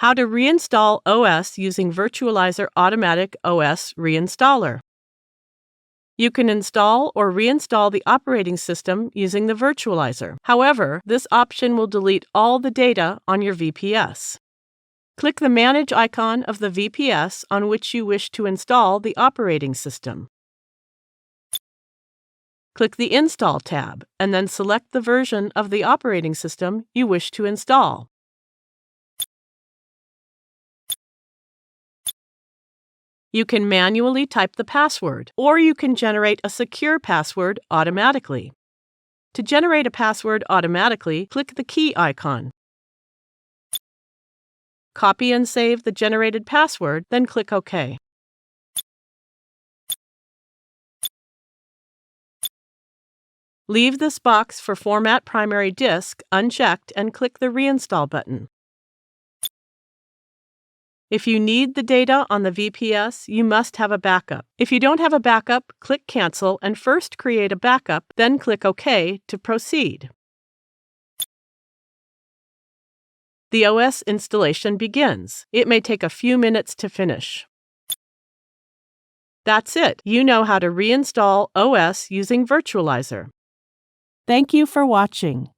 How to reinstall OS using Virtualizor Automatic OS Reinstaller. You can install or reinstall the operating system using the virtualizer. However, this option will delete all the data on your VPS. Click the Manage icon of the VPS on which you wish to install the operating system. Click the Install tab and then select the version of the operating system you wish to install. You can manually type the password, or you can generate a secure password automatically. To generate a password automatically, click the key icon. Copy and save the generated password, then click OK. Leave this box for Format Primary Disk unchecked and click the Reinstall button. If you need the data on the VPS, you must have a backup. If you don't have a backup, click Cancel and first create a backup, then click OK to proceed. The OS installation begins. It may take a few minutes to finish. That's it. You know how to reinstall OS using Virtualizor. Thank you for watching.